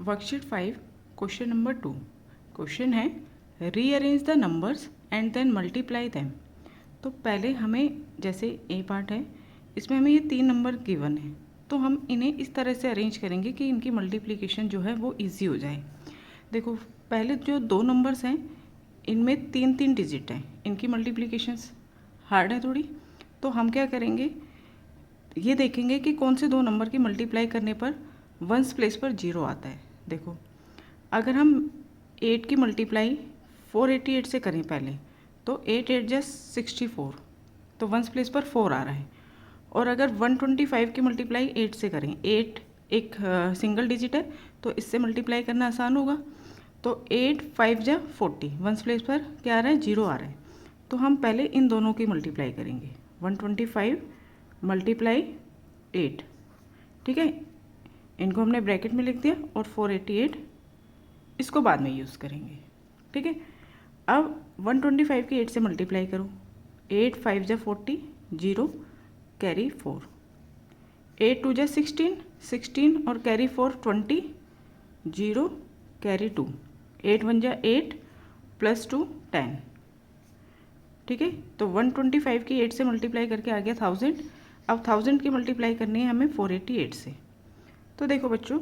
Worksheet 5 question number 2। Question है rearrange the numbers and then multiply them. तो पहले हमें, जैसे ए पार्ट है, इसमें हमें ये 3 नंबर गिवन है, तो हम इन्हें इस तरह से अरेंज करेंगे कि इनकी मल्टीप्लिकेशन जो है वो इजी हो जाए। देखो, पहले जो 2 नंबर्स हैं इनमें 3-3 डिजिट हैं, इनकी मल्टीप्लिकेशंस हार्ड है थोड़ी। तो हम क्या करेंगे, ये देखेंगे कि कौन से 2 नंबर की मल्टीप्लाई करने पर वंस प्लेस पर 0 आता है। देखो, अगर हम 8 की मल्टीप्लाई 488 से करें पहले, तो 8 8 जा 64, तो वंस प्लेस पर 4 आ रहा है। और अगर 125 की मल्टीप्लाई 8 से करें, 8 एक सिंगल डिजिट है तो इससे मल्टीप्लाई करना आसान होगा। तो 8 5 जा 40, वंस प्लेस पर क्या आ रहा है, 0 आ रहा है। तो हम पहले इन दोनों की मल्टीप्लाई करेंगे, 125 मल्टीप्लाई 8, ठीक है, इनको हमने ब्रैकेट में लिख दिया, और 488 इसको बाद में यूज़ करेंगे, ठीक है। अब 125 की 8 से मल्टीप्लाई करो, 8 5 जा 40, 0 कैरी 4, 8 2 जा 16, 16 और कैरी 4 20, 0 कैरी 2, 8 1 जा 8 प्लस 2 10, ठीक है। तो 125 की 8 से मल्टीप्लाई करके आ गया 1000। अब 1000 की मल्टीप्लाई करनी है हमें 488 से। तो देखो बच्चों,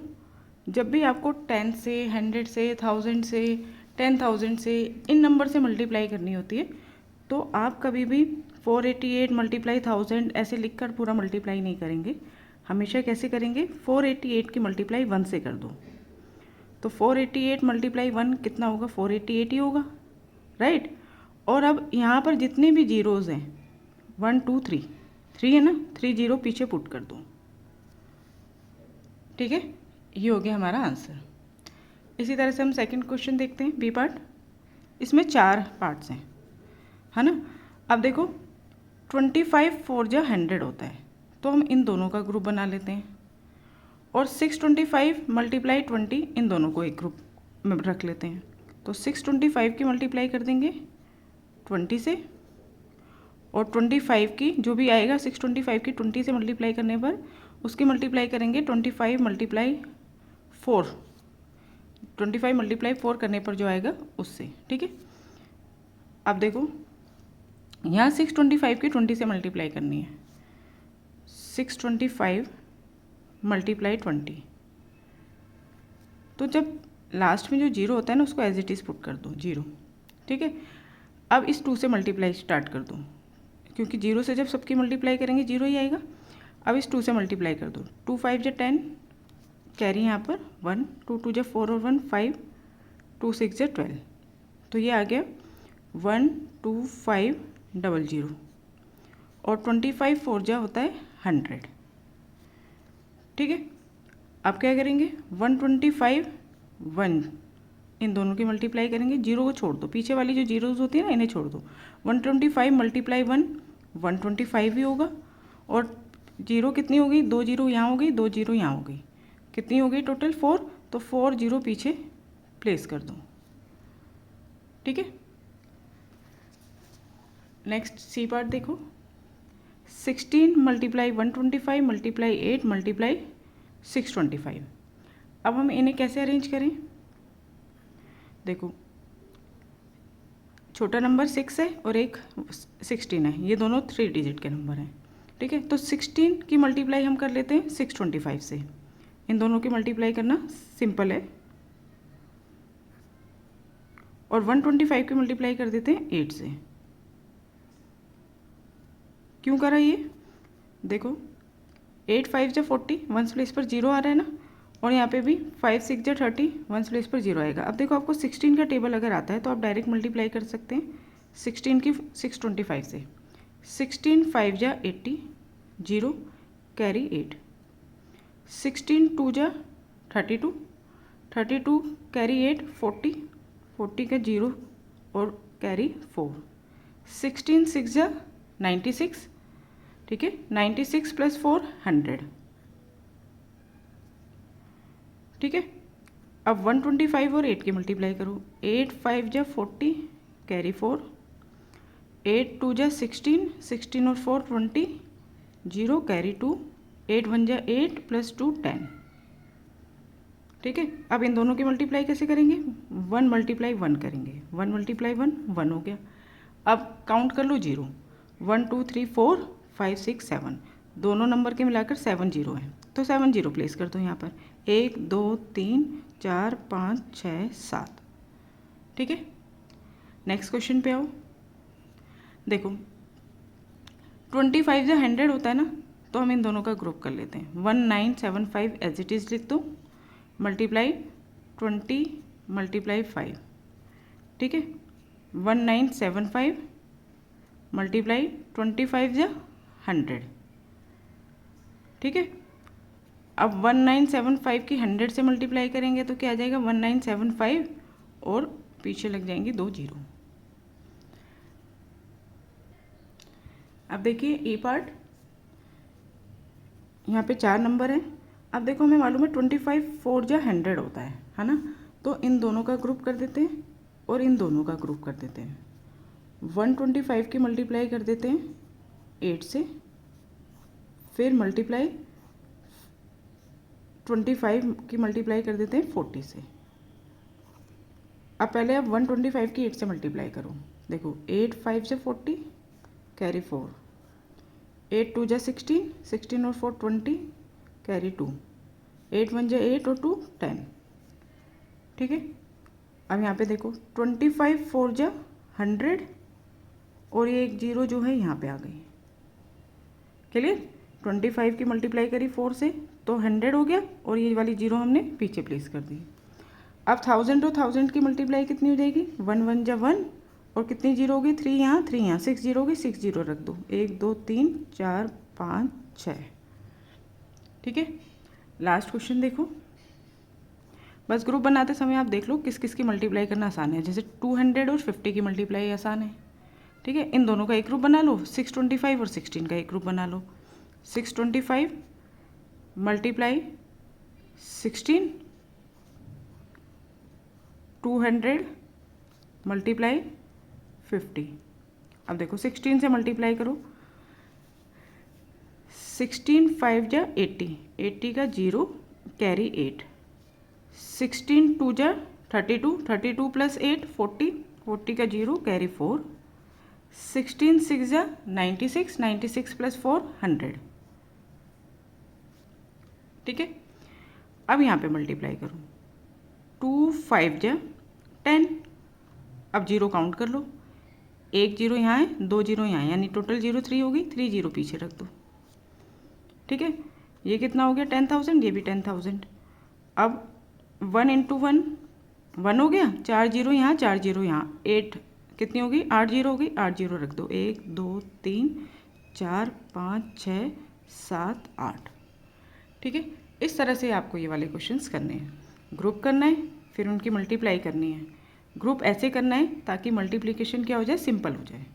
जब भी आपको 10 से, 100 से, 1000 से, 10,000 से, इन नंबर से मल्टीप्लाई करनी होती है, तो आप कभी भी 488 मल्टीप्लाई 1000 ऐसे लिखकर पूरा मल्टीप्लाई नहीं करेंगे। हमेशा कैसे करेंगे, 488 की मल्टीप्लाई 1 से कर दो। तो 488 मल्टीप्लाई 1 कितना होगा, 488 ही होगा, राइट। और अब यहाँ पर जितने भी जीरोज़ हैं, 1 2 3, 3 है ना, 3 0 पीछे पुट कर दो, ठीक है। ये हो गया हमारा आंसर। इसी तरह से हम सेकंड क्वेश्चन देखते हैं, बी पार्ट। इसमें 4 पार्ट्स हैं, है ना। अब देखो, 25 4 जा 100 होता है, तो हम इन दोनों का ग्रुप बना लेते हैं। और 625 मल्टीप्लाई 20, इन दोनों को एक ग्रुप में रख लेते हैं। तो 625 की मल्टीप्लाई कर देंगे 20 से, और 25 की जो भी आएगा, 625 की 20 से मल्टीप्लाई करने पर उसकी मल्टीप्लाई करेंगे 25 मल्टीप्लाई 4, 25 मल्टीप्लाई 4 करने पर जो आएगा उससे, ठीक है। अब देखो, यहाँ 625 की 20 से मल्टीप्लाई करनी है, 625 मल्टीप्लाई 20। तो जब लास्ट में जो 0 होता है ना, उसको एज इट इज़ पुट कर दो 0, ठीक है। अब इस 2 से मल्टीप्लाई स्टार्ट कर दो, क्योंकि 0 से जब सबकी मल्टीप्लाई करेंगे 0 ही आएगा। अब इस 2 से मल्टीप्लाई कर दो, 2 5 जा 10, कैरी यहाँ पर 1, 2 2 जा 4 और 1 5, 2 6 जा 12, तो ये आ गया 1 2 5 0 0, और 25 4 जा होता है 100, ठीक है। अब क्या करेंगे, 125 1, इन दोनों की मल्टीप्लाई करेंगे, 0 को छोड़ दो, पीछे वाली जो जीरोज़ होती है ना, इन्हें छोड़ दो। 125 मल्टीप्लाई 1, 125 ही होगा। और 0 कितनी हो गई, 2 0 यहाँ हो गई, 2 0 यहाँ हो गई, कितनी हो गई टोटल 4, तो 4 0 पीछे प्लेस कर दो, ठीक है। नेक्स्ट सी पार्ट देखो, 16 मल्टीप्लाई 125 मल्टीप्लाई 8 मल्टीप्लाई 625। अब हम इन्हें कैसे अरेंज करें, देखो, छोटा नंबर 6 है और एक 16 है, ये दोनों 3 डिजिट के नंबर हैं, ठीक है। तो 16 की मल्टीप्लाई हम कर लेते हैं 625 से, इन दोनों की मल्टीप्लाई करना सिंपल है। और 125 की मल्टीप्लाई कर देते हैं 8 से। क्यों करा ये, देखो, 8 5 जा 40, वंस प्लेस पर 0 आ रहा है ना, और यहाँ पे भी 5 6 जा 30, वंस प्लेस पर 0 आएगा। अब देखो, आपको 16 का टेबल अगर आता है तो आप डायरेक्ट मल्टीप्लाई कर सकते हैं 16 की 625 से। 16 5 जा 80, 0 कैरी 8, 16 2 जा 32, 32 कैरी 8 40, 40 का 0 और कैरी 4, 16 6 जा 96, ठीक है, 96 प्लस 4 100, ठीक है। अब 125 और 8 की मल्टीप्लाई करो, 8 5 जा 40 कैरी 4, 8 2 जा 16, 16 और 4 20, 0 कैरी 2, 8 1 जा 8 प्लस 2 10, ठीक है। अब इन दोनों की मल्टीप्लाई कैसे करेंगे, 1 मल्टीप्लाई 1 करेंगे, 1 मल्टीप्लाई 1 1 हो गया। अब काउंट कर लो जीरो, 1 2 3 4 5 6 7, दोनों नंबर के मिलाकर 7 जीरो हैं, तो 7 जीरो प्लेस कर दो यहाँ पर, 1 2 3 4 5 6 7। ठीक है, नेक्स्ट क्वेश्चन पे आओ। देखो 25 जो 100 होता है ना, तो हम इन दोनों का ग्रुप कर लेते हैं। 1975 एज इट इज़ लिख दो, मल्टीप्लाई 20 मल्टीप्लाई 5। ठीक है, 1975 मल्टीप्लाई 25 जो 100। ठीक है, अब 1975 की 100 से मल्टीप्लाई करेंगे तो क्या आ जाएगा, 1975 और पीछे लग जाएंगे 2 जीरो। अब देखिए ए पार्ट, यहाँ पे 4 नंबर हैं। अब देखो हमें मालूम है 25 4 जा 100 होता है ना, तो इन दोनों का ग्रुप कर देते हैं और इन दोनों का ग्रुप कर देते हैं। 125 की मल्टीप्लाई कर देते हैं 8 से, फिर मल्टीप्लाई 25 की मल्टीप्लाई कर देते हैं 40 से। अब पहले आप 125 की 8 से मल्टीप्लाई करो, देखो 8 5 से 40 कैरी 4, 8 2 जा 16, 16 और 4 20 कैरी 2, 8 1 जा 8 और 2 10। ठीक है, अब यहाँ पे देखो 25 4 जा 100 और ये एक जीरो जो है यहाँ पे आ गई। क्लियर, 25 की मल्टीप्लाई करी 4 से तो 100 हो गया और ये वाली जीरो हमने पीछे प्लेस कर दी। अब 1000 और 1000 की मल्टीप्लाई कितनी हो जाएगी, 1 1 जा 1 और कितनी जीरो होगी, 3 यहाँ 3 यहाँ, 6 जीरो होगी, 6 जीरो रख दो, 1 2 3 4 5 6। ठीक है, लास्ट क्वेश्चन देखो, बस ग्रुप बनाते समय आप देख लो किस किस की मल्टीप्लाई करना आसान है। जैसे 200 और 50 की मल्टीप्लाई आसान है। ठीक है, इन दोनों का एक ग्रुप बना लो, 625 और 16 का एक ग्रुप बना लो। 625 मल्टीप्लाई 16, 200 मल्टीप्लाई 50। अब देखो 16 से मल्टीप्लाई करो, 16 5 जा 80, 80 का जीरो कैरी 8, 16 2 जा 32, 32 प्लस 8 40, 40 का जीरो कैरी 4, 16 6 जा 96, 96 प्लस 4 100। ठीक है, अब यहाँ पे मल्टीप्लाई करो, 2 5 जा 10, अब जीरो काउंट कर लो, एक जीरो यहाँ है, 2 जीरो यहाँ है, यानी टोटल जीरो 3 होगी, 3 जीरो पीछे रख दो। ठीक है, ये कितना हो गया 10,000, ये भी 10,000। अब 1 इंटू 1 1 हो गया, 4 जीरो यहाँ 4 जीरो यहाँ, 8 कितनी होगी, 8 जीरो होगी, 8 जीरो रख दो, 1 2 3 4 5 6 7 8। ठीक है, इस तरह से आपको ये वाले क्वेश्चंस करने हैं। ग्रुप करना है, फिर उनकी मल्टीप्लाई करनी है। ग्रुप ऐसे करना है ताकि मल्टीप्लिकेशन क्या हो जाए, सिंपल हो जाए।